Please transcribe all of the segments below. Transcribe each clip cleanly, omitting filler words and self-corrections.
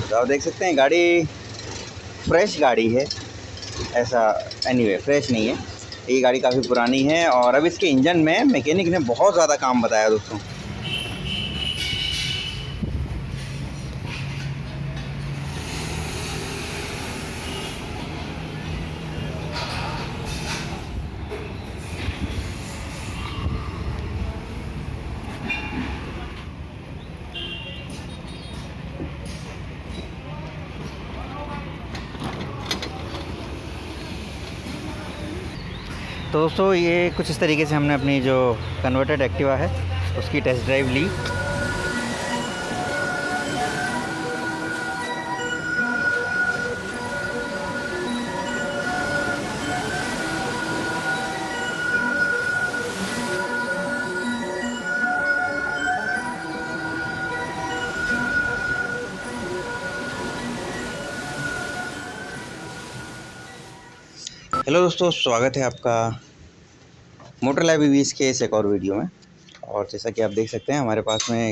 तो आप देख सकते हैं गाड़ी फ्रेश गाड़ी है। ऐसा एनीवे फ्रेश नहीं है, ये गाड़ी काफ़ी पुरानी है और अब इसके इंजन में मैकेनिक ने बहुत ज़्यादा काम बताया दोस्तों। तो दोस्तों ये कुछ इस तरीके से हमने अपनी जो कन्वर्टेड एक्टिवा है उसकी टेस्ट ड्राइव ली। हेलो दोस्तों, स्वागत है आपका मोटर लैब ईवीज़ के इस एक और वीडियो में। और जैसा कि आप देख सकते हैं हमारे पास में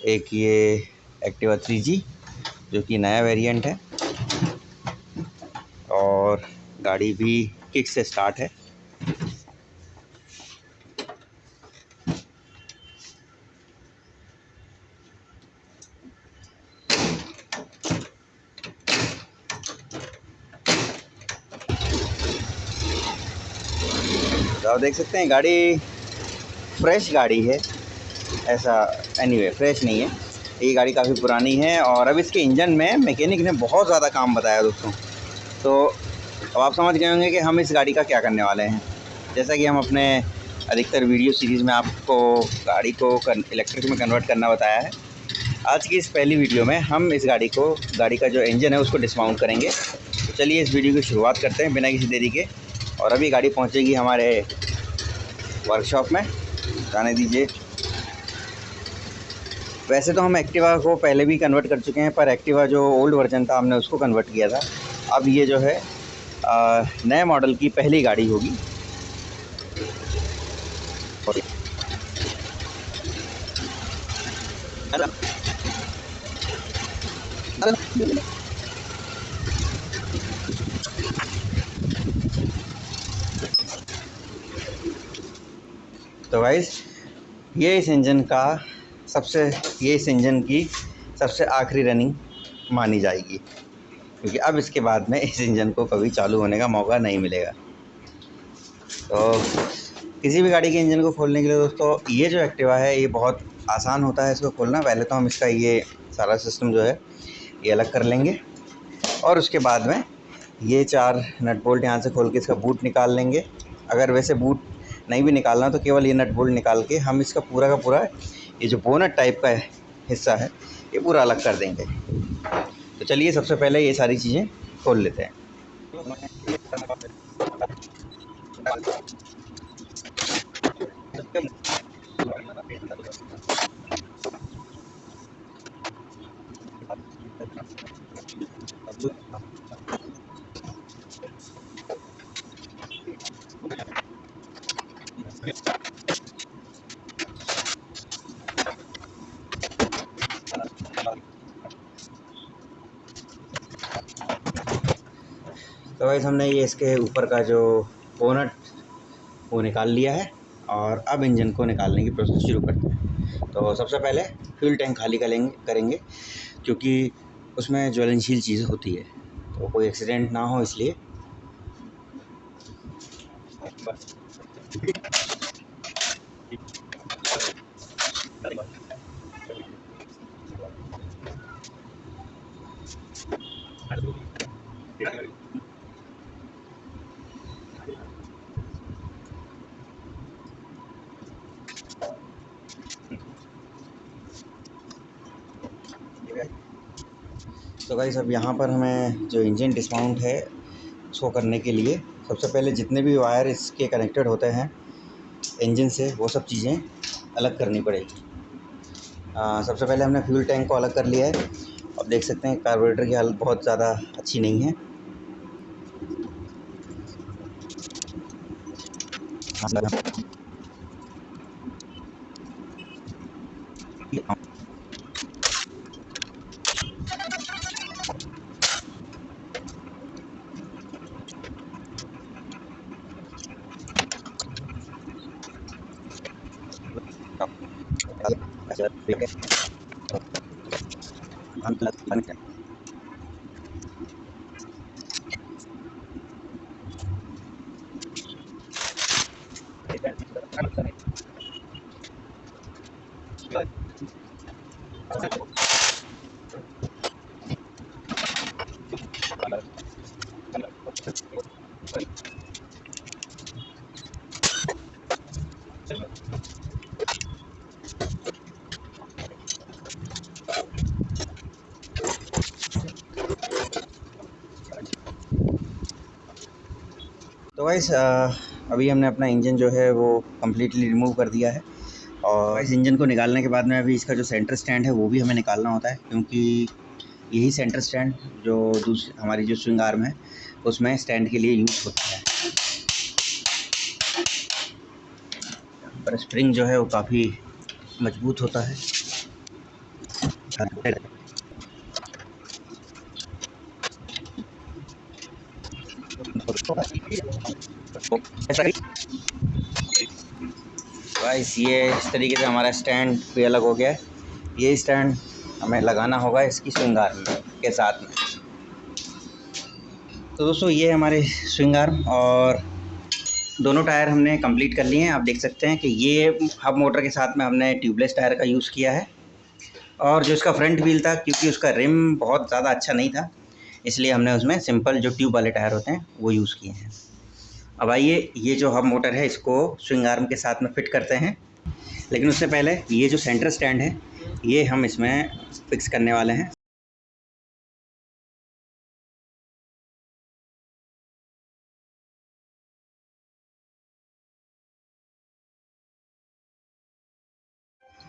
एक ये एक्टिवा 3G जो कि नया वेरिएंट है और गाड़ी भी किक से स्टार्ट है। तो आप देख सकते हैं गाड़ी फ्रेश गाड़ी है। ऐसा एनीवे फ्रेश नहीं है, ये गाड़ी काफ़ी पुरानी है और अब इसके इंजन में मैकेनिक ने बहुत ज़्यादा काम बताया दोस्तों। तो अब आप समझ गए होंगे कि हम इस गाड़ी का क्या करने वाले हैं। जैसा कि हम अपने अधिकतर वीडियो सीरीज़ में आपको गाड़ी को इलेक्ट्रिक में कन्वर्ट करना बताया है, आज की इस पहली वीडियो में हम इस गाड़ी का जो इंजन है उसको डिसमाउंट करेंगे। तो चलिए इस वीडियो की शुरुआत करते हैं बिना किसी देरी के। और अभी गाड़ी पहुंचेगी हमारे वर्कशॉप में, जाने दीजिए। वैसे तो हम एक्टिवा को पहले भी कन्वर्ट कर चुके हैं, पर एक्टिवा जो ओल्ड वर्जन था हमने उसको कन्वर्ट किया था। अब ये जो है नए मॉडल की पहली गाड़ी होगी। तो गाइस ये इस इंजन की सबसे आखिरी रनिंग मानी जाएगी, क्योंकि अब इसके बाद में इस इंजन को कभी चालू होने का मौका नहीं मिलेगा। तो किसी भी गाड़ी के इंजन को खोलने के लिए दोस्तों ये जो एक्टिवा है ये बहुत आसान होता है इसको खोलना। पहले तो हम इसका ये सारा सिस्टम जो है ये अलग कर लेंगे और उसके बाद में ये 4 नट बोल्ट यहाँ से खोल के इसका बूट निकाल लेंगे। अगर वैसे बूट नहीं भी निकालना तो केवल ये नट बोल्ट निकाल के हम इसका पूरा का पूरा ये जो बोनट टाइप का हिस्सा है ये पूरा अलग कर देंगे। तो चलिए सबसे पहले ये सारी चीज़ें खोल लेते हैं। तो गाइस हमने ये इसके ऊपर का जो बोनट वो निकाल लिया है और अब इंजन को निकालने की प्रोसेस शुरू करते हैं। तो सबसे पहले फ्यूल टैंक खाली करेंगे क्योंकि उसमें ज्वलनशील चीज़ होती है, तो कोई एक्सीडेंट ना हो इसलिए। तो गाइस अब यहाँ पर हमें जो इंजन डिस्माउंट है उसको करने के लिए सबसे पहले जितने भी वायर इसके कनेक्टेड होते हैं इंजन से वो सब चीज़ें अलग करनी पड़ेगी। सबसे पहले हमने फ्यूल टैंक को अलग कर लिया है। अब देख सकते हैं कार्बोरेटर की हालत बहुत ज़्यादा अच्छी नहीं है। तो गाइस अभी हमने अपना इंजन जो है वो कम्प्लीटली रिमूव कर दिया है। और इस इंजन को निकालने के बाद में अभी इसका जो सेंटर स्टैंड है वो भी हमें निकालना होता है, क्योंकि यही सेंटर स्टैंड जो हमारी जो स्विंग आर्म है उसमें स्टैंड के लिए यूज़ होता है। पर स्प्रिंग जो है वो काफ़ी मजबूत होता है। गाइस ये इस तरीके से हमारा स्टैंड भी अलग हो गया है। ये स्टैंड हमें लगाना होगा इसकी स्विंग आर्म के साथ में। तो दोस्तों ये हमारे स्विंग आर्म और दोनों टायर हमने कंप्लीट कर लिए हैं। आप देख सकते हैं कि ये हब मोटर के साथ में हमने ट्यूबलेस टायर का यूज़ किया है। और जो इसका फ्रंट व्हील था, क्योंकि उसका रिम बहुत ज़्यादा अच्छा नहीं था, इसलिए हमने उसमें सिंपल जो ट्यूब वाले टायर होते हैं वो यूज़ किए हैं। अब आइए ये जो हब मोटर है इसको स्विंग आर्म के साथ में फिट करते हैं। लेकिन उससे पहले ये जो सेंटर स्टैंड है ये हम इसमें फिक्स करने वाले हैं।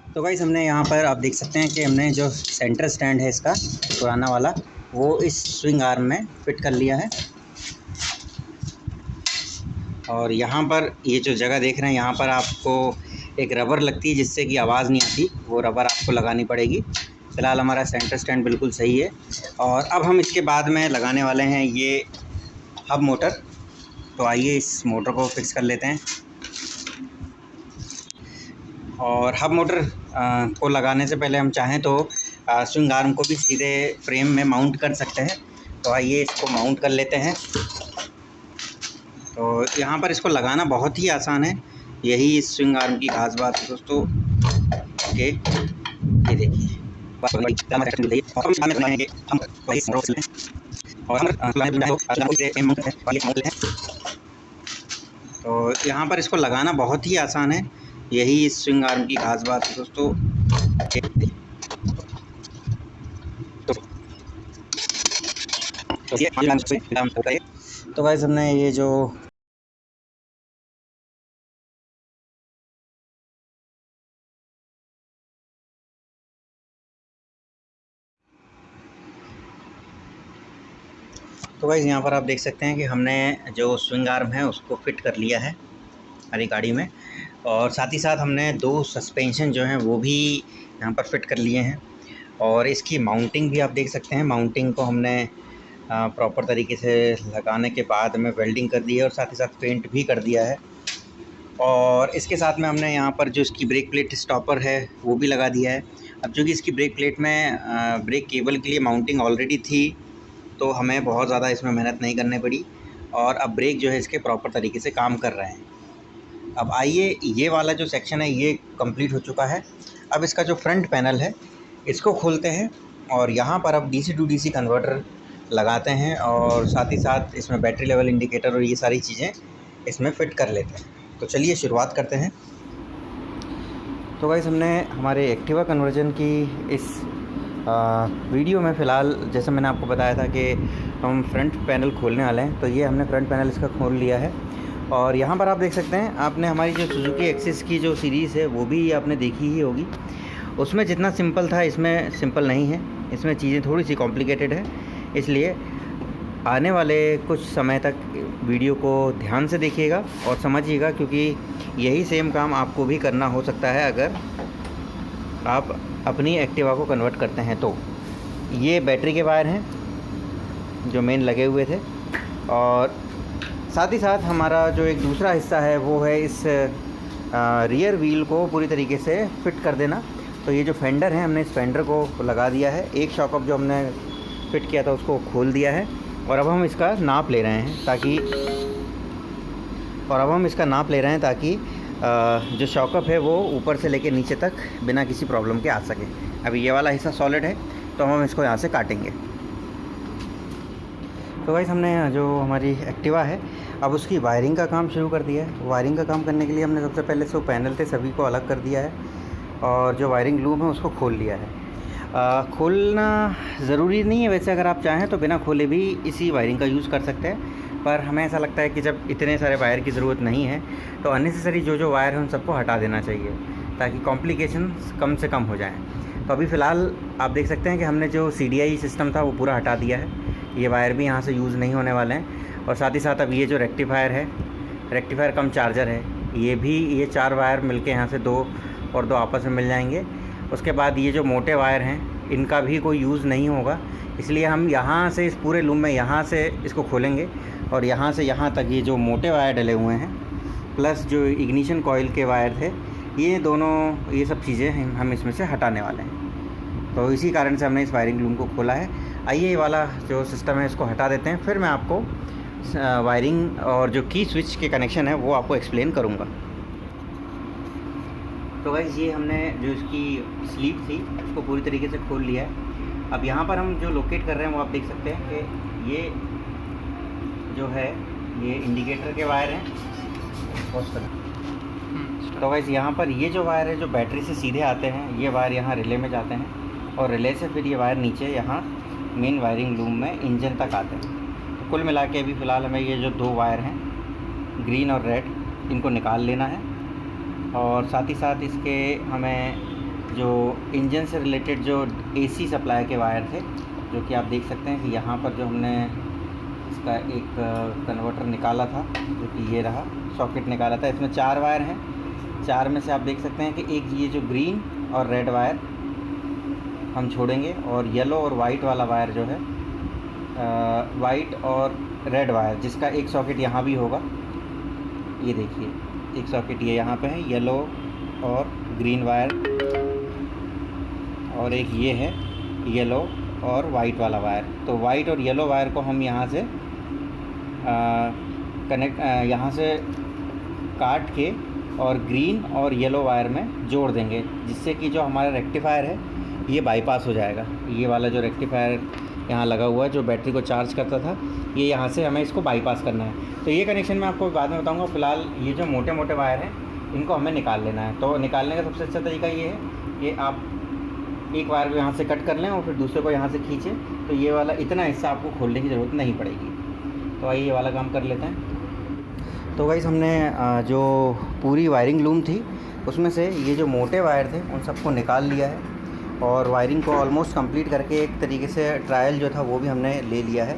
तो गाइस हमने यहाँ पर आप देख सकते हैं कि हमने जो सेंटर स्टैंड है इसका पुराना वाला वो इस स्विंग आर्म में फिट कर लिया है। और यहाँ पर ये जो जगह देख रहे हैं यहाँ पर आपको एक रबर लगती है जिससे कि आवाज़ नहीं आती, वो रबर आपको लगानी पड़ेगी। फ़िलहाल हमारा सेंटर स्टैंड बिल्कुल सही है। और अब हम इसके बाद में लगाने वाले हैं ये हब मोटर। तो आइए इस मोटर को फिक्स कर लेते हैं। और हब मोटर को लगाने से पहले हम चाहें तो स्विंग आर्म को भी सीधे फ्रेम में माउंट कर सकते हैं। तो आइए इसको माउंट कर लेते हैं। तो यहाँ पर इसको लगाना बहुत ही आसान है, यही इस स्विंग आर्म की खास बात है दोस्तों। ओके ये देखिए तो यहाँ पर इसको लगाना बहुत ही आसान है, यही इस स्विंग आर्म की खास बात है दोस्तों। तो गाइस हमने ये जो गाइस यहाँ पर आप देख सकते हैं कि हमने जो स्विंग आर्म है उसको फिट कर लिया है हमारी गाड़ी में। और साथ ही साथ हमने 2 सस्पेंशन जो हैं वो भी यहाँ पर फिट कर लिए हैं। और इसकी माउंटिंग भी आप देख सकते हैं। माउंटिंग को हमने प्रॉपर तरीके से लगाने के बाद में वेल्डिंग कर दी है और साथ ही साथ पेंट भी कर दिया है। और इसके साथ में हमने यहाँ पर जो इसकी ब्रेक प्लेट स्टॉपर है वो भी लगा दिया है। अब चूँकि इसकी ब्रेक प्लेट में ब्रेक केबल के लिए माउंटिंग ऑलरेडी थी, तो हमें बहुत ज़्यादा इसमें मेहनत नहीं करनी पड़ी। और अब ब्रेक जो है इसके प्रॉपर तरीके से काम कर रहे हैं। अब आइए ये वाला जो सेक्शन है ये कंप्लीट हो चुका है। अब इसका जो फ्रंट पैनल है इसको खोलते हैं और यहाँ पर अब DC टू DC कन्वर्टर लगाते हैं और साथ ही साथ इसमें बैटरी लेवल इंडिकेटर और ये सारी चीज़ें इसमें फ़िट कर लेते हैं। तो चलिए शुरुआत करते हैं। तो गाइस हमने हमारे एक्टिवा कन्वर्जन की इस वीडियो में फ़िलहाल जैसे मैंने आपको बताया था कि हम फ्रंट पैनल खोलने वाले हैं, तो ये हमने फ्रंट पैनल इसका खोल लिया है। और यहाँ पर आप देख सकते हैं, आपने हमारी जो सुजुकी एक्सिस की जो सीरीज़ है वो भी आपने देखी ही होगी। उसमें जितना सिंपल था इसमें सिंपल नहीं है, इसमें चीज़ें थोड़ी सी कॉम्प्लिकेटेड है। इसलिए आने वाले कुछ समय तक वीडियो को ध्यान से देखिएगा और समझिएगा, क्योंकि यही सेम काम आपको भी करना हो सकता है अगर आप अपनी एक्टिवा को कन्वर्ट करते हैं। तो ये बैटरी के वायर हैं जो मेन लगे हुए थे। और साथ ही साथ हमारा जो एक दूसरा हिस्सा है वो है इस रियर व्हील को पूरी तरीके से फिट कर देना। तो ये जो फेंडर है, हमने इस फेंडर को लगा दिया है। एक शॉक अप जो हमने फिट किया था उसको खोल दिया है और अब हम इसका नाप ले रहे हैं ताकि जो शॉकअप है वो ऊपर से लेके नीचे तक बिना किसी प्रॉब्लम के आ सके। अभी ये वाला हिस्सा सॉलिड है तो हम इसको यहाँ से काटेंगे। तो गाइस हमने जो हमारी एक्टिवा है अब उसकी वायरिंग का काम शुरू कर दिया है। वायरिंग का काम करने के लिए हमने सबसे पहले जो पैनल थे सभी को अलग कर दिया है और जो वायरिंग लूम है उसको खोल लिया है। खोलना ज़रूरी नहीं है वैसे, अगर आप चाहें तो बिना खोले भी इसी वायरिंग का यूज़ कर सकते हैं, पर हमें ऐसा लगता है कि जब इतने सारे वायर की ज़रूरत नहीं है तो अननेसेसरी जो वायर है उन सबको हटा देना चाहिए ताकि कॉम्प्लिकेशन कम से कम हो जाएं। तो अभी फ़िलहाल आप देख सकते हैं कि हमने जो CDI सिस्टम था वो पूरा हटा दिया है। ये वायर भी यहाँ से यूज़ नहीं होने वाले हैं और साथ ही साथ अब ये जो रेक्टिफायर है, रेक्टिफायर कम चार्जर है, ये 4 वायर मिलके यहाँ से 2 और 2 आपस में मिल जाएंगे। उसके बाद ये जो मोटे वायर हैं इनका भी कोई यूज़ नहीं होगा, इसलिए हम यहाँ से इस पूरे लूम में यहाँ से इसको खोलेंगे और यहाँ से यहाँ तक ये जो मोटे वायर डले हुए हैं प्लस जो इग्निशन कॉइल के वायर थे ये सब चीज़ें हम इसमें से हटाने वाले हैं। तो इसी कारण से हमने इस वायरिंग लूम को खोला है। आइए ये वाला जो सिस्टम है इसको हटा देते हैं, फिर मैं आपको वायरिंग और जो की स्विच के कनेक्शन है वो आपको एक्सप्लेन करूँगा। तो गाइस ये हमने जो इसकी स्लीव थी उसको पूरी तरीके से खोल लिया है। अब यहाँ पर हम जो लोकेट कर रहे हैं वो आप देख सकते हैं कि ये जो है ये इंडिकेटर के वायर हैं। तो गाइस यहाँ पर ये जो वायर है जो बैटरी से सीधे आते हैं ये वायर यहाँ रिले में जाते हैं और रिले से फिर ये वायर नीचे यहाँ मेन वायरिंग लूम में इंजन तक आते हैं। तो कुल मिला के अभी फ़िलहाल हमें ये जो 2 वायर हैं ग्रीन और रेड इनको निकाल लेना है और साथ ही साथ इसके हमें जो इंजन से रिलेटेड जो AC सप्लाई के वायर थे जो कि आप देख सकते हैं कि यहाँ पर जो हमने इसका एक कन्वर्टर निकाला था जो कि ये रहा सॉकेट निकाला था। इसमें 4 वायर हैं, 4 में से आप देख सकते हैं कि एक ये जो ग्रीन और रेड वायर हम छोड़ेंगे और येलो और वाइट वाला वायर जो है वाइट और रेड वायर जिसका एक सॉकेट यहाँ भी होगा, ये देखिए एक सॉकेट ये यहाँ पे है येलो और ग्रीन वायर और एक ये है येलो और वाइट वाला वायर। तो वाइट और येलो वायर को हम यहाँ से यहाँ से काट के और ग्रीन और येलो वायर में जोड़ देंगे जिससे कि जो हमारा रेक्टिफायर है ये बाईपास हो जाएगा। ये वाला जो रेक्टिफायर यहाँ लगा हुआ है जो बैटरी को चार्ज करता था ये यहाँ से हमें इसको बाईपास करना है। तो ये कनेक्शन मैं आपको बाद में बताऊँगा। फ़िलहाल ये जो मोटे मोटे वायर हैं इनको हमें निकाल लेना है। तो निकालने का सबसे अच्छा तरीका ये है कि आप एक वायर को यहाँ से कट कर लें और फिर दूसरे को यहाँ से खींचें, तो ये वाला इतना हिस्सा आपको खोलने की ज़रूरत नहीं पड़ेगी। तो आइए ये वाला काम कर लेते हैं। तो गाइस हमने जो पूरी वायरिंग लूम थी उसमें से ये जो मोटे वायर थे उन सबको निकाल लिया है और वायरिंग को ऑलमोस्ट कंप्लीट करके एक तरीके से ट्रायल जो था वो भी हमने ले लिया है।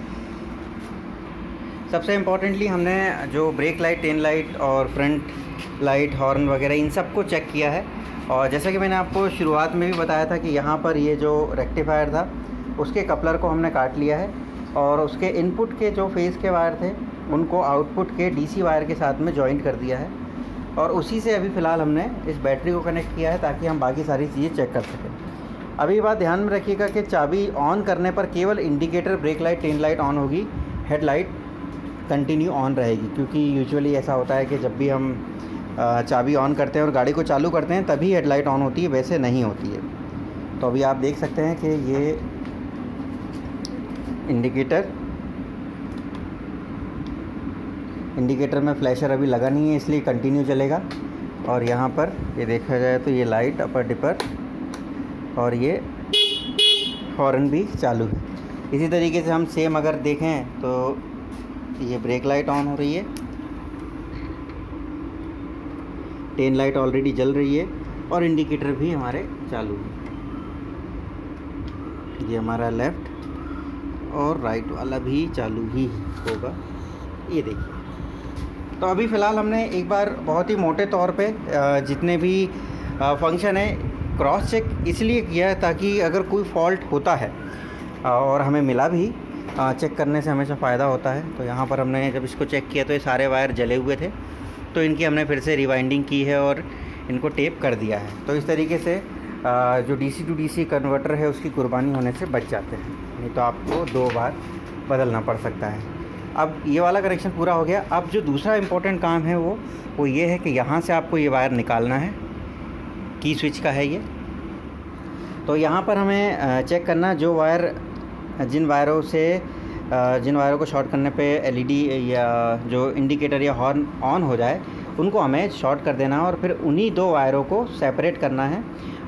सबसे इम्पॉर्टेंटली हमने जो ब्रेक लाइट, टेल लाइट और फ्रंट लाइट, हॉर्न वगैरह इन सब को चेक किया है। और जैसा कि मैंने आपको शुरुआत में भी बताया था कि यहाँ पर ये जो रेक्टिफायर था उसके कपलर को हमने काट लिया है और उसके इनपुट के जो फेज़ के वायर थे उनको आउटपुट के DC वायर के साथ में जॉइंट कर दिया है और उसी से अभी फ़िलहाल हमने इस बैटरी को कनेक्ट किया है ताकि हम बाकी सारी चीज़ें चेक कर सकें। अभी बात ध्यान में रखिएगा कि चाबी ऑन करने पर केवल indicator, brake light, tail light on होगी, हेडलाइट कंटिन्यू ऑन रहेगी, क्योंकि यूजुअली ऐसा होता है कि जब भी हम चाबी ऑन करते हैं और गाड़ी को चालू करते हैं तभी हेडलाइट ऑन होती है, वैसे नहीं होती है। तो अभी आप देख सकते हैं कि ये इंडिकेटर में फ्लैशर अभी लगा नहीं है इसलिए कंटिन्यू चलेगा। और यहाँ पर ये देखा जाए तो ये लाइट, अपर डिपर और ये हॉर्न भी चालू है। इसी तरीके से हम सेम अगर देखें तो ये ब्रेक लाइट ऑन हो रही है, टेल लाइट ऑलरेडी जल रही है और इंडिकेटर भी हमारे चालू है। ये हमारा लेफ़्ट और राइट वाला भी चालू ही होगा, ये देखिए। तो अभी फ़िलहाल हमने एक बार बहुत ही मोटे तौर पे जितने भी फंक्शन है क्रॉस चेक इसलिए किया है ताकि अगर कोई फॉल्ट होता है और हमें मिला भी, चेक करने से हमेशा फ़ायदा होता है। तो यहाँ पर हमने जब इसको चेक किया तो ये सारे वायर जले हुए थे तो इनकी हमने फिर से रिवाइंडिंग की है और इनको टेप कर दिया है। तो इस तरीके से जो DC टू DC कन्वर्टर है उसकी कुर्बानी होने से बच जाते हैं, नहीं तो आपको 2 बार बदलना पड़ सकता है। अब ये वाला कनेक्शन पूरा हो गया। अब जो दूसरा इम्पोर्टेंट काम है वो ये है कि यहाँ से आपको ये वायर निकालना है, की स्विच का है ये। तो यहाँ पर हमें चेक करना जिन वायरों को शॉर्ट करने पे LED या जो इंडिकेटर या हॉर्न ऑन हो जाए उनको हमें शॉर्ट कर देना है और फिर उन्हीं 2 वायरों को सेपरेट करना है।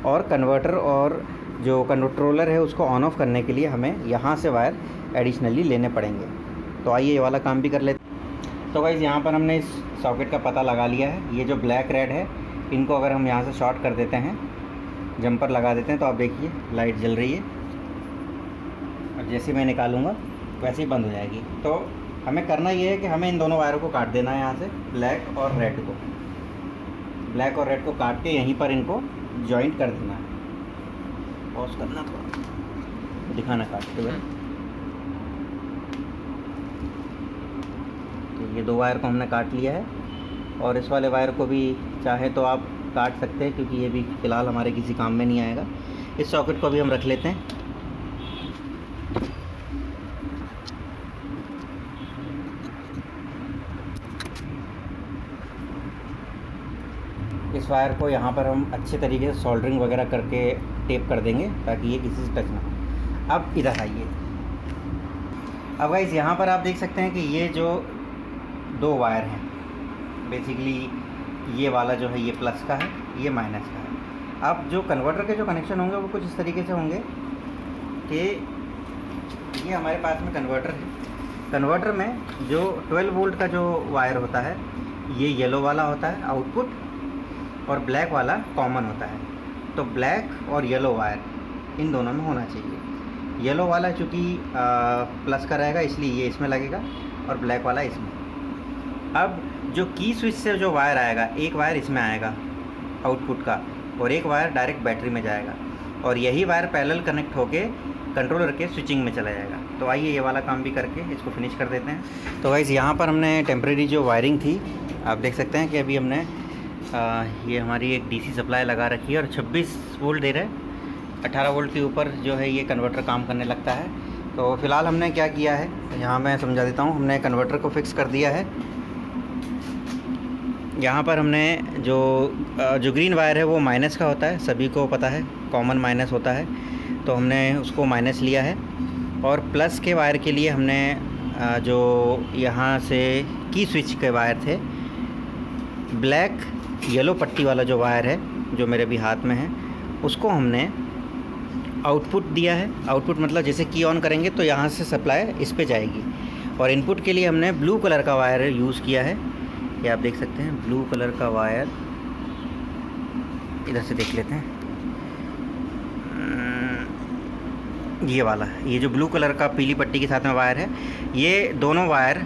और कन्वर्टर और जो कंट्रोलर है उसको ऑन ऑफ करने के लिए हमें यहाँ से वायर एडिशनली लेने पड़ेंगे। तो आइए ये वाला काम भी कर लेते हैं। तो गाइस यहाँ पर हमने इस सॉकेट का पता लगा लिया है। ये जो ब्लैक रेड है इनको अगर हम यहाँ से शॉर्ट कर देते हैं, जंपर लगा देते हैं, तो आप देखिए लाइट जल रही है और जैसे मैं निकालूंगा वैसे ही बंद हो जाएगी। तो हमें करना ये है कि हमें इन दोनों वायरों को काट देना है यहाँ से, ब्लैक और रेड को काट के यहीं पर इनको जॉइंट कर देना है। पॉज करना थोड़ा, दिखाना काटते हुए। तो ये 2 वायर को हमने काट लिया है और इस वाले वायर को भी चाहे तो आप काट सकते हैं, क्योंकि ये भी फ़िलहाल हमारे किसी काम में नहीं आएगा। इस सॉकेट को भी हम रख लेते हैं। इस वायर को यहाँ पर हम अच्छे तरीके से सोल्डरिंग वगैरह करके टेप कर देंगे ताकि ये किसी से टच ना हो। अब इधर आइए। अब गाइस यहाँ पर आप देख सकते हैं कि ये जो 2 वायर हैं, बेसिकली ये वाला जो है ये प्लस का है, ये माइनस का है। अब जो कन्वर्टर के जो कनेक्शन होंगे वो कुछ इस तरीके से होंगे कि ये हमारे पास में कन्वर्टर है। कन्वर्टर में जो 12 वोल्ट का जो वायर होता है ये येलो वाला होता है आउटपुट, और ब्लैक वाला कॉमन होता है। तो ब्लैक और येलो वायर इन दोनों में होना चाहिए। येलो वाला चूँकि प्लस का रहेगा इसलिए ये इसमें लगेगा और ब्लैक वाला इसमें। अब जो की स्विच से जो वायर आएगा, एक वायर इसमें आएगा आउटपुट का और एक वायर डायरेक्ट बैटरी में जाएगा और यही वायर पैरेलल कनेक्ट होके कंट्रोलर के स्विचिंग में चला जाएगा। तो आइए ये वाला काम भी करके इसको फिनिश कर देते हैं। तो गाइस यहाँ पर हमने टेम्प्रेरी जो वायरिंग थी, आप देख सकते हैं कि अभी हमने ये हमारी एक DC सप्लाई लगा रखी है और 26 वोल्ट दे रहा है। 18 वोल्ट के ऊपर जो है ये कन्वर्टर काम करने लगता है। तो फ़िलहाल हमने क्या किया है, यहाँ मैं समझा देता हूँ। हमने कन्वर्टर को फिक्स कर दिया है। यहाँ पर हमने जो ग्रीन वायर है वो माइनस का होता है, सभी को पता है, कॉमन माइनस होता है। तो हमने उसको माइनस लिया है और प्लस के वायर के लिए हमने जो यहाँ से की स्विच के वायर थे, ब्लैक येलो पट्टी वाला जो वायर है जो मेरे भी हाथ में है, उसको हमने आउटपुट दिया है। आउटपुट मतलब जैसे की ऑन करेंगे तो यहाँ से सप्लाई इस पे जाएगी। और इनपुट के लिए हमने ब्लू कलर का वायर यूज़ किया है। ये आप देख सकते हैं ब्लू कलर का वायर, इधर से देख लेते हैं। ये वाला, ये जो ब्लू कलर का पीली पट्टी के साथ में वायर है, ये दोनों वायर,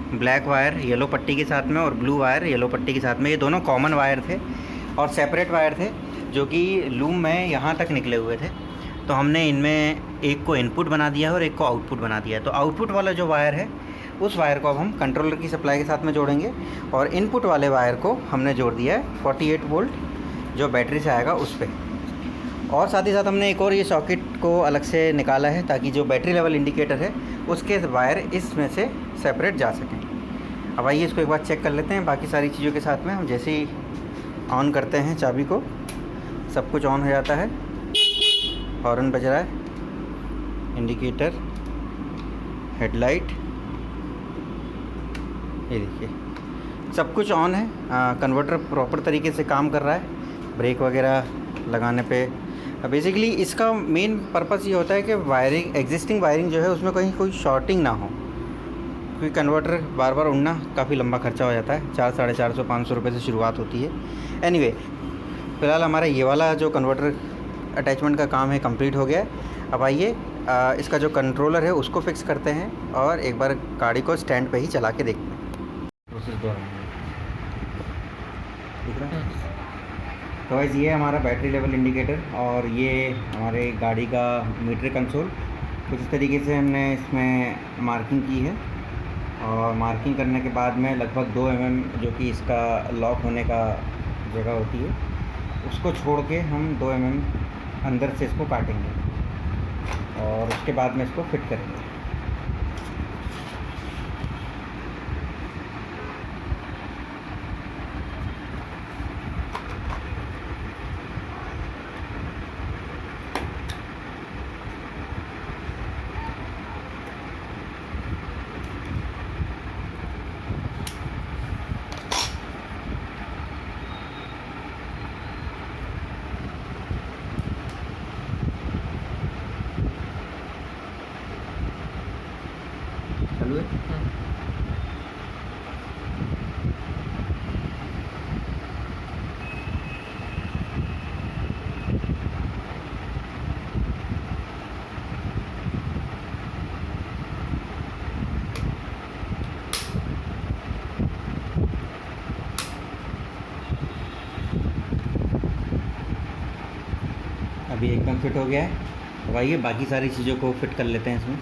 ब्लैक वायर येलो पट्टी के साथ में और ब्लू वायर येलो पट्टी के साथ में, ये दोनों कॉमन वायर थे और सेपरेट वायर थे जो कि लूम में यहाँ तक निकले हुए थे। तो हमने इनमें एक को इनपुट बना दिया है और एक को आउटपुट बना दिया है। तो आउटपुट वाला जो वायर है उस वायर को अब हम कंट्रोलर की सप्लाई के साथ में जोड़ेंगे और इनपुट वाले वायर को हमने जोड़ दिया है 48 वोल्ट जो बैटरी से आएगा उस पर। और साथ ही साथ हमने एक और ये सॉकेट को अलग से निकाला है ताकि जो बैटरी लेवल इंडिकेटर है उसके वायर इसमें से सेपरेट जा सकें। अब आइए इसको एक बार चेक कर लेते हैं बाकी सारी चीज़ों के साथ में। हम जैसे ही ऑन करते हैं चाबी को, सब कुछ ऑन हो जाता है। हॉर्न बज रहा है, इंडिकेटर, हेडलाइट, ये देखिए सब कुछ ऑन है। कन्वर्टर प्रॉपर तरीके से काम कर रहा है। ब्रेक वगैरह लगाने पे बेसिकली इसका मेन पर्पस ये होता है कि वायरिंग, एग्जिस्टिंग वायरिंग जो है उसमें कहीं कोई शॉर्टिंग ना हो, क्योंकि कन्वर्टर बार बार उड़ना काफ़ी लंबा खर्चा हो जाता है। 400, 450, 500 रुपये से शुरुआत होती है। एनीवे, फ़िलहाल हमारा ये वाला जो कन्वर्टर अटैचमेंट का काम है कंप्लीट हो गया है। अब आइए इसका जो कंट्रोलर है उसको फिक्स करते हैं और एक बार गाड़ी को स्टैंड पे ही चला के देखते हैं। प्रोसेस दोहराएंगे, दिख रहा है? तो गाइस ये हमारा बैटरी लेवल इंडिकेटर और ये हमारे गाड़ी का मीटर कंसोल। कुछ इस तरीके से हमने इसमें मार्किंग की है और मार्किंग करने के बाद में लगभग 2 mm जो कि इसका लॉक होने का जगह होती है, उसको छोड़ के हम 2 mm अंदर से इसको काटेंगे और उसके बाद में इसको फिट करेंगे। चालू है। अभी एकदम फिट हो गया है। अब आइए बाकी सारी चीज़ों को फिट कर लेते हैं इसमें।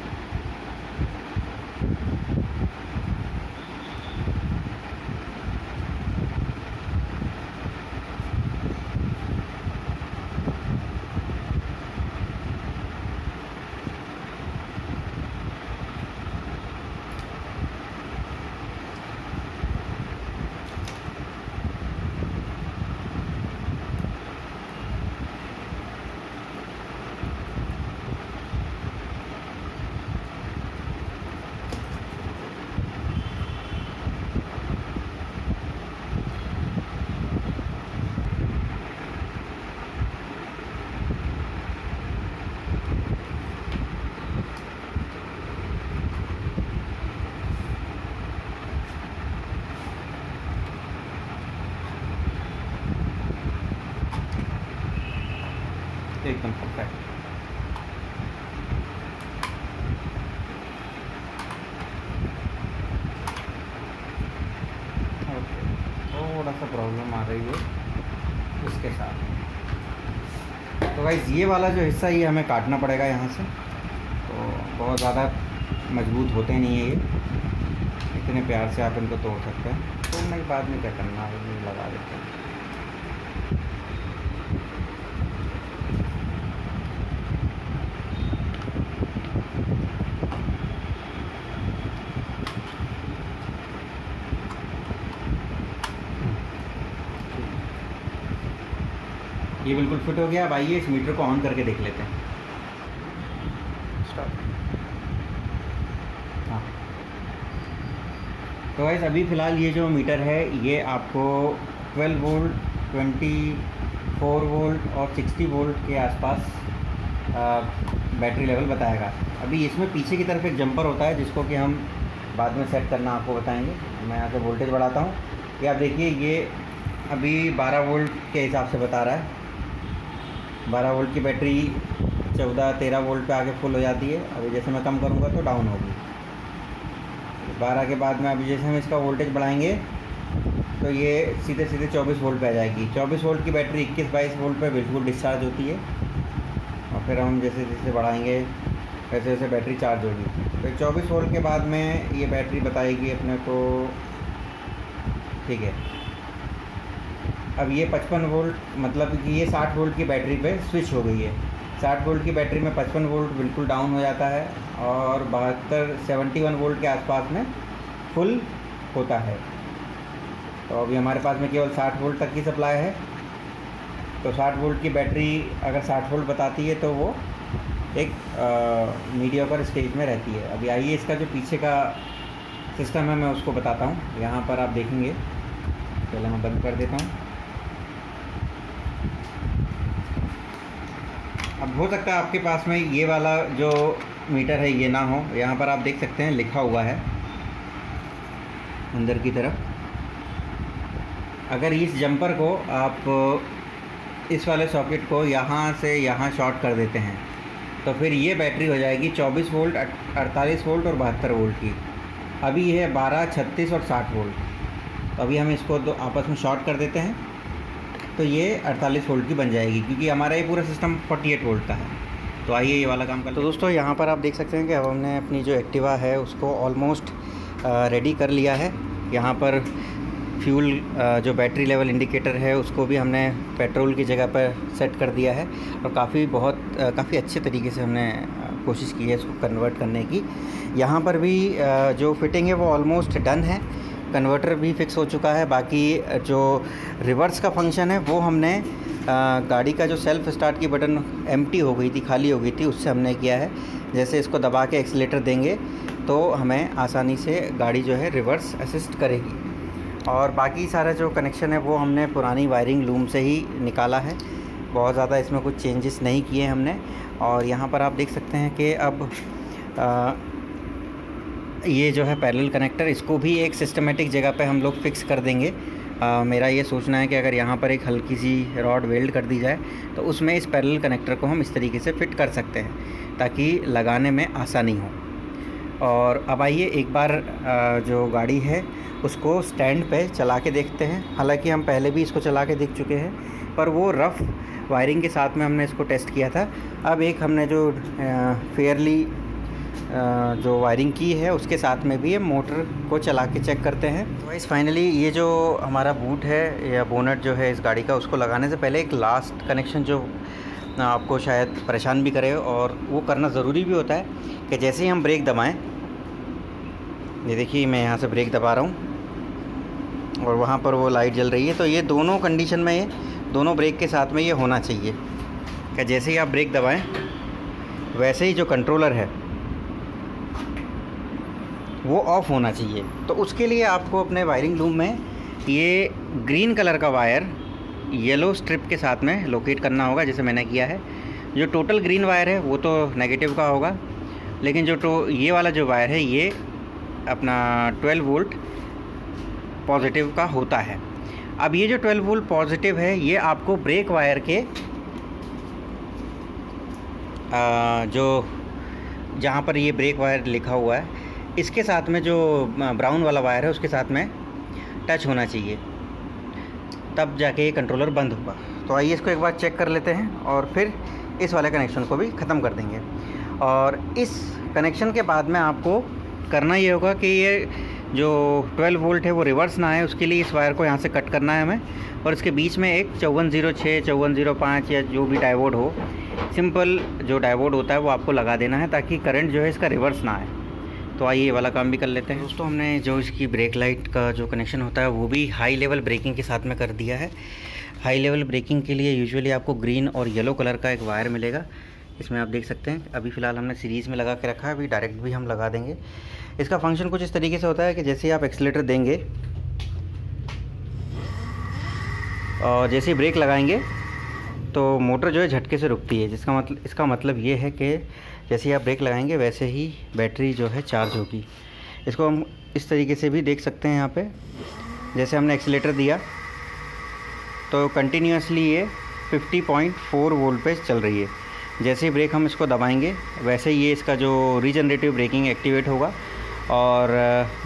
एकदम परफेक्ट। ओके, थोड़ा सा प्रॉब्लम आ रही है इसके साथ। तो गाइस ये वाला जो हिस्सा ये हमें काटना पड़ेगा यहाँ से, तो बहुत ज़्यादा मजबूत होते नहीं है ये, इतने प्यार से आप इनको तोड़ सकते हैं। तोड़ने के बाद में क्या करना है, ये लगा देते हैं। ये बिल्कुल फिट हो गया। अब आइए इस मीटर को ऑन करके देख लेते हैं। हाँ, तो गाइस अभी फ़िलहाल ये जो मीटर है ये आपको 12 वोल्ट, 24 वोल्ट और 60 वोल्ट के आसपास बैटरी लेवल बताएगा। अभी इसमें पीछे की तरफ एक जंपर होता है जिसको कि हम बाद में सेट करना आपको बताएंगे। मैं यहाँ से वोल्टेज बढ़ाता हूँ। ये आप देखिए, ये अभी 12 वोल्ट के हिसाब से बता रहा है। 12 वोल्ट की बैटरी 14-13 वोल्ट पे आके फुल हो जाती है। अभी जैसे मैं कम करूँगा तो डाउन होगी। 12 के बाद में अभी जैसे हम इसका वोल्टेज बढ़ाएंगे तो ये सीधे सीधे 24 वोल्ट पे आ जाएगी। 24 वोल्ट की बैटरी 21-22 वोल्ट पे बिल्कुल डिस्चार्ज होती है और फिर हम जैसे जैसे बढ़ाएंगे वैसे वैसे बैटरी चार्ज होगी। फिर 24 वोल्ट के बाद में ये बैटरी बताएगी अपने को, ठीक है। अब ये 55 वोल्ट, मतलब कि ये 60 वोल्ट की बैटरी पे स्विच हो गई है। 60 वोल्ट की बैटरी में 55 वोल्ट बिल्कुल डाउन हो जाता है और 71 वोल्ट के आसपास में फुल होता है। तो अभी हमारे पास में केवल 60 वोल्ट तक की सप्लाई है। तो 60 वोल्ट की बैटरी अगर 60 वोल्ट बताती है तो वो एक मीडियोकर स्टेज में रहती है। अभी आइए इसका जो पीछे का सिस्टम है मैं उसको बताता हूँ। यहाँ पर आप देखेंगे, पहले मैं बंद कर देता हूँ। अब हो सकता है आपके पास में ये वाला जो मीटर है ये ना हो। यहाँ पर आप देख सकते हैं लिखा हुआ है अंदर की तरफ। अगर इस जंपर को आप इस वाले सॉकेट को यहाँ से यहाँ शॉर्ट कर देते हैं तो फिर ये बैटरी हो जाएगी 24 वोल्ट, 48 वोल्ट और 72 वोल्ट की। अभी ये है 12, 36 और 60 वोल्ट। तो अभी हम इसको दो आपस में शॉर्ट कर देते हैं तो ये 48 वोल्ट की बन जाएगी, क्योंकि हमारा ये पूरा सिस्टम 48 वोल्ट का है। तो आइए ये वाला काम कर। तो दोस्तों यहाँ पर आप देख सकते हैं कि अब हमने अपनी जो एक्टिवा है उसको ऑलमोस्ट रेडी कर लिया है। यहाँ पर फ्यूल जो बैटरी लेवल इंडिकेटर है उसको भी हमने पेट्रोल की जगह पर सेट कर दिया है और काफ़ी अच्छे तरीके से हमने कोशिश की है इसको कन्वर्ट करने की। यहाँ पर भी जो फिटिंग है वो ऑलमोस्ट डन है, कन्वर्टर भी फिक्स हो चुका है। बाकी जो रिवर्स का फंक्शन है वो हमने गाड़ी का जो सेल्फ़ स्टार्ट की बटन एम्प्टी हो गई थी, खाली हो गई थी, उससे हमने किया है। जैसे इसको दबा के एक्सीलेटर देंगे तो हमें आसानी से गाड़ी जो है रिवर्स असिस्ट करेगी। और बाकी सारा जो कनेक्शन है वो हमने पुरानी वायरिंग लूम से ही निकाला है, बहुत ज़्यादा इसमें कुछ चेंजेस नहीं किए हमने। और यहाँ पर आप देख सकते हैं कि अब ये जो है पैरेलल कनेक्टर, इसको भी एक सिस्टमेटिक जगह पे हम लोग फिक्स कर देंगे। मेरा ये सोचना है कि अगर यहाँ पर एक हल्की सी रॉड वेल्ड कर दी जाए तो उसमें इस पैरेलल कनेक्टर को हम इस तरीके से फिट कर सकते हैं ताकि लगाने में आसानी हो। और अब आइए एक बार जो गाड़ी है उसको स्टैंड पे चला के देखते हैं। हालांकि हम पहले भी इसको चला के देख चुके हैं, पर वो रफ़ वायरिंग के साथ में हमने इसको टेस्ट किया था। अब एक हमने जो फेयरली जो वायरिंग की है उसके साथ में भी ये मोटर को चला के चेक करते हैं। तो इस फाइनली ये जो हमारा बूट है या बोनट जो है इस गाड़ी का, उसको लगाने से पहले एक लास्ट कनेक्शन जो आपको शायद परेशान भी करे और वो करना ज़रूरी भी होता है कि जैसे ही हम ब्रेक दबाएं, ये देखिए मैं यहाँ से ब्रेक दबा रहा हूँ और वहाँ पर वो लाइट जल रही है, तो ये दोनों कंडीशन में, ये दोनों ब्रेक के साथ में ये होना चाहिए कि जैसे ही आप ब्रेक दबाएं वैसे ही जो कंट्रोलर है वो ऑफ़ होना चाहिए। तो उसके लिए आपको अपने वायरिंग लूम में ये ग्रीन कलर का वायर येलो स्ट्रिप के साथ में लोकेट करना होगा, जैसे मैंने किया है। जो टोटल ग्रीन वायर है वो तो नेगेटिव का होगा, लेकिन जो ये वाला जो वायर है ये अपना 12 वोल्ट पॉजिटिव का होता है। अब ये जो 12 वोल्ट पॉजिटिव है ये आपको ब्रेक वायर के जो जहाँ पर ये ब्रेक वायर लिखा हुआ है इसके साथ में जो ब्राउन वाला वायर है उसके साथ में टच होना चाहिए, तब जाके ये कंट्रोलर बंद होगा। तो आइए इसको एक बार चेक कर लेते हैं और फिर इस वाले कनेक्शन को भी ख़त्म कर देंगे। और इस कनेक्शन के बाद में आपको करना ये होगा कि ये जो 12 वोल्ट है वो रिवर्स ना आए, उसके लिए इस वायर को यहाँ से कट करना है हमें और इसके बीच में एक 5406, 5405 या जो भी डायोड हो, सिंपल जो डायोड होता है वो आपको लगा देना है ताकि करंट जो है इसका रिवर्स ना आए। तो आइए ये वाला काम भी कर लेते हैं। दोस्तों हमने जो इसकी ब्रेक लाइट का जो कनेक्शन होता है वो भी हाई लेवल ब्रेकिंग के साथ में कर दिया है। हाई लेवल ब्रेकिंग के लिए यूजुअली आपको ग्रीन और येलो कलर का एक वायर मिलेगा, इसमें आप देख सकते हैं। अभी फ़िलहाल हमने सीरीज़ में लगा के रखा है, अभी डायरेक्ट भी हम लगा देंगे। इसका फंक्शन कुछ इस तरीके से होता है कि जैसे ही आप एक्सीलेटर देंगे और जैसे ही ब्रेक लगाएंगे तो मोटर जो है झटके से रुकती है, इसका मतलब ये है कि जैसे ही आप ब्रेक लगाएंगे वैसे ही बैटरी जो है चार्ज होगी। इसको हम इस तरीके से भी देख सकते हैं। यहाँ पे जैसे हमने एक्सीलेटर दिया तो कंटिन्यूसली ये 50.4 वोल्ट पे चल रही है। जैसे ही ब्रेक हम इसको दबाएंगे वैसे ही ये इसका जो रीजनरेटिव ब्रेकिंग एक्टिवेट होगा और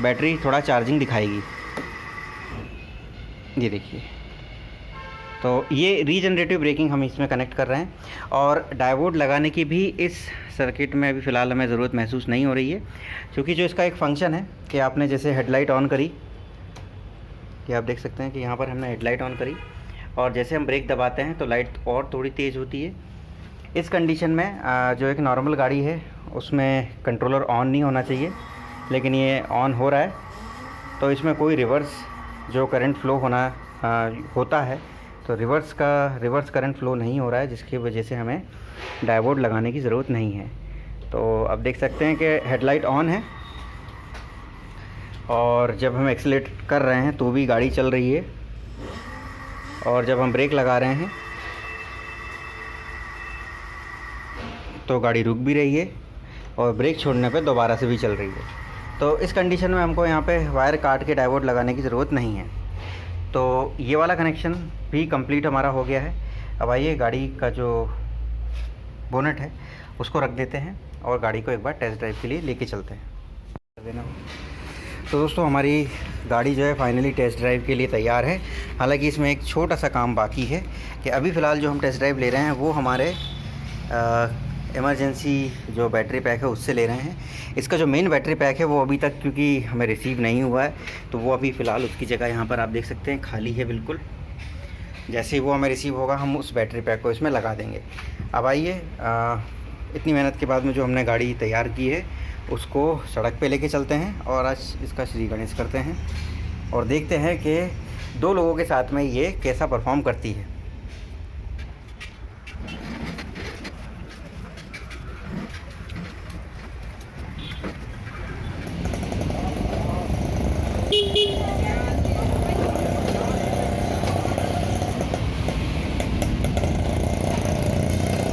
बैटरी थोड़ा चार्जिंग दिखाएगी। ये देखिए, तो ये रीजनरेटिव ब्रेकिंग हम इसमें कनेक्ट कर रहे हैं। और डायोड लगाने की भी इस सर्किट में अभी फ़िलहाल हमें ज़रूरत महसूस नहीं हो रही है, क्योंकि जो इसका एक फ़ंक्शन है कि आपने जैसे हेडलाइट ऑन करी, कि आप देख सकते हैं कि यहाँ पर हमने हेडलाइट ऑन करी और जैसे हम ब्रेक दबाते हैं तो लाइट और थोड़ी तेज़ होती है। इस कंडीशन में जो एक नॉर्मल गाड़ी है उसमें कंट्रोलर ऑन नहीं होना चाहिए, लेकिन ये ऑन हो रहा है, तो इसमें कोई रिवर्स जो करंट फ्लो होता है तो रिवर्स करंट फ्लो नहीं हो रहा है, जिसकी वजह से हमें डायोड लगाने की ज़रूरत नहीं है। तो अब देख सकते हैं कि हेडलाइट ऑन है और जब हम एक्सीलेट कर रहे हैं तो भी गाड़ी चल रही है, और जब हम ब्रेक लगा रहे हैं तो गाड़ी रुक भी रही है और ब्रेक छोड़ने पे दोबारा से भी चल रही है। तो इस कंडीशन में हमको यहाँ पे वायर काट के डायोड लगाने की ज़रूरत नहीं है। तो ये वाला कनेक्शन भी कंप्लीट हमारा हो गया है। अब आइए गाड़ी का जो बोनट है उसको रख देते हैं और गाड़ी को एक बार टेस्ट ड्राइव के लिए लेके चलते हैं। तो दोस्तों हमारी गाड़ी जो है फाइनली टेस्ट ड्राइव के लिए तैयार है। हालांकि इसमें एक छोटा सा काम बाकी है कि अभी फ़िलहाल जो हम टेस्ट ड्राइव ले रहे हैं वो हमारे इमरजेंसी जो बैटरी पैक है उससे ले रहे हैं। इसका जो मेन बैटरी पैक है वो अभी तक क्योंकि हमें रिसीव नहीं हुआ है, तो वो अभी फ़िलहाल उसकी जगह यहाँ पर आप देख सकते हैं खाली है बिल्कुल। जैसे ही वो हमें रिसीव होगा हम उस बैटरी पैक को इसमें लगा देंगे। अब आइए इतनी मेहनत के बाद में जो हमने गाड़ी तैयार की है उसको सड़क पे लेके चलते हैं और आज इसका श्री गणेश करते हैं और देखते हैं कि 2 लोगों के साथ में ये कैसा परफॉर्म करती है।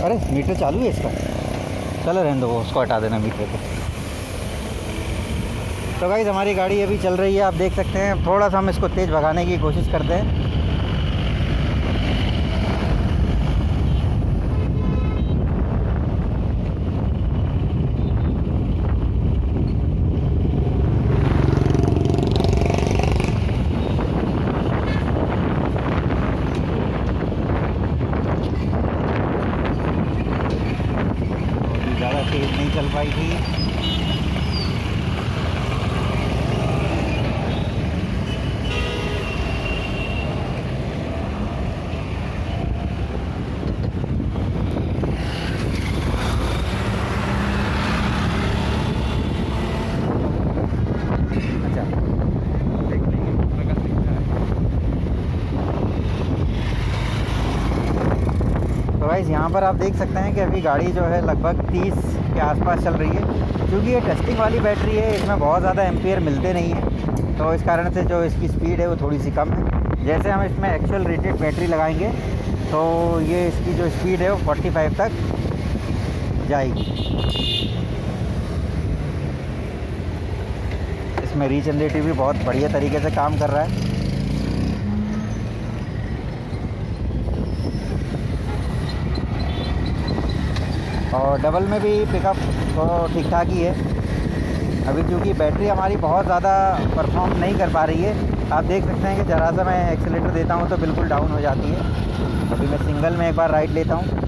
अरे मीटर चालू है इसका, चलो रहने दो, वो उसको हटा देना मीटर को। तो गाइस हमारी गाड़ी अभी चल रही है, आप देख सकते हैं। थोड़ा सा हम इसको तेज़ भगाने की कोशिश करते हैं। ज़्यादा तेज़ नहीं चल पाई थी। तो गाइस यहाँ पर आप देख सकते हैं कि अभी गाड़ी जो है लगभग 30 के आसपास चल रही है। क्योंकि ये टेस्टिंग वाली बैटरी है, इसमें बहुत ज़्यादा एम्पियर मिलते नहीं हैं, तो इस कारण से जो इसकी स्पीड है वो थोड़ी सी कम है। जैसे हम इसमें एक्चुअल रेटेड बैटरी लगाएंगे तो ये इसकी जो स्पीड है वो 45 तक जाएगी। इसमें रीजनरेटिव भी बहुत बढ़िया तरीके से काम कर रहा है। और डबल में भी पिकअप तो ठीक ठाक ही है। अभी क्योंकि बैटरी हमारी बहुत ज़्यादा परफॉर्म नहीं कर पा रही है, आप देख सकते हैं कि ज़रा सा मैं एक्सीलेटर देता हूँ तो बिल्कुल डाउन हो जाती है। अभी मैं सिंगल में एक बार राइड लेता हूँ।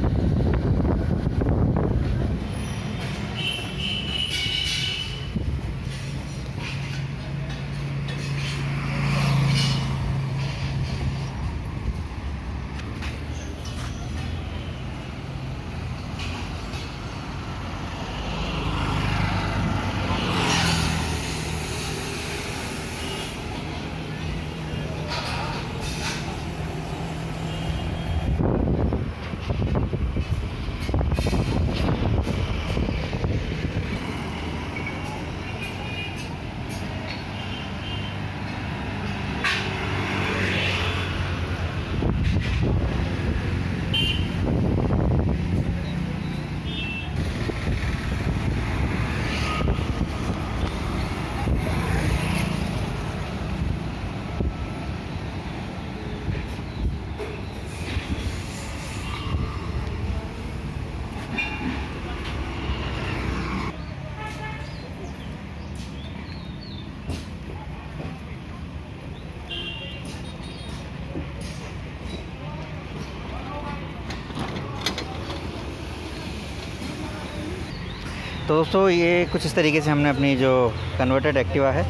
तो दोस्तों ये कुछ इस तरीके से हमने अपनी जो कन्वर्टेड एक्टिवा है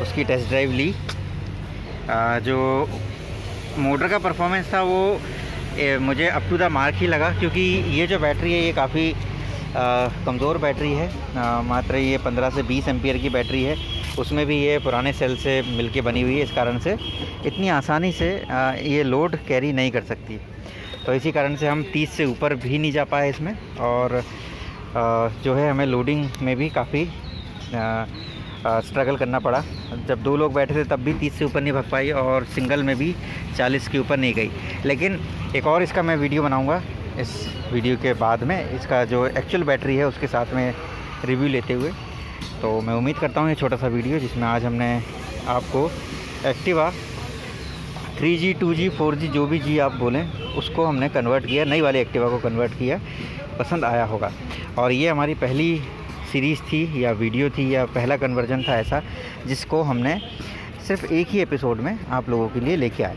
उसकी टेस्ट ड्राइव ली। जो मोटर का परफॉर्मेंस था वो मुझे अप टू द मार्क ही लगा, क्योंकि ये जो बैटरी है ये काफ़ी कमज़ोर बैटरी है। मात्र ये 15 से 20 एम्पियर की बैटरी है, उसमें भी ये पुराने सेल से मिलके बनी हुई है। इस कारण से इतनी आसानी से ये लोड कैरी नहीं कर सकती, तो इसी कारण से हम 30 से ऊपर भी नहीं जा पाए इसमें। और जो है हमें लोडिंग में भी काफ़ी स्ट्रगल करना पड़ा। जब 2 लोग बैठे थे तब भी 30 से ऊपर नहीं भाग पाई और सिंगल में भी 40 के ऊपर नहीं गई। लेकिन एक और इसका मैं वीडियो बनाऊंगा इस वीडियो के बाद में, इसका जो एक्चुअल बैटरी है उसके साथ में रिव्यू लेते हुए। तो मैं उम्मीद करता हूँ ये छोटा सा वीडियो जिसमें आज हमने आपको एक्टिवा 3G 2G 4G जो भी जी आप बोलें उसको हमने कन्वर्ट किया, नई वाली एक्टिवा को कन्वर्ट किया, पसंद आया होगा। और ये हमारी पहली सीरीज़ थी या वीडियो थी या पहला कन्वर्जन था ऐसा, जिसको हमने सिर्फ एक ही एपिसोड में आप लोगों के लिए लेके आए।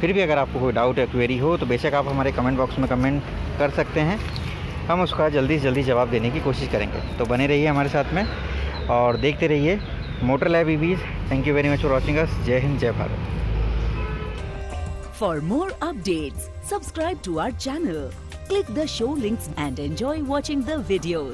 फिर भी अगर आपको कोई डाउट या क्वेरी हो तो बेशक आप हमारे कमेंट बॉक्स में कमेंट कर सकते हैं। हम उसका जल्दी से जल्दी जवाब देने की कोशिश करेंगे। तो बने रहिए हमारे साथ में और देखते रहिए motor lab EVs. Thank you very much for watching us. जय हिंद, जय Bharat. For more updates, subscribe to our channel, click the show links and enjoy watching the videos.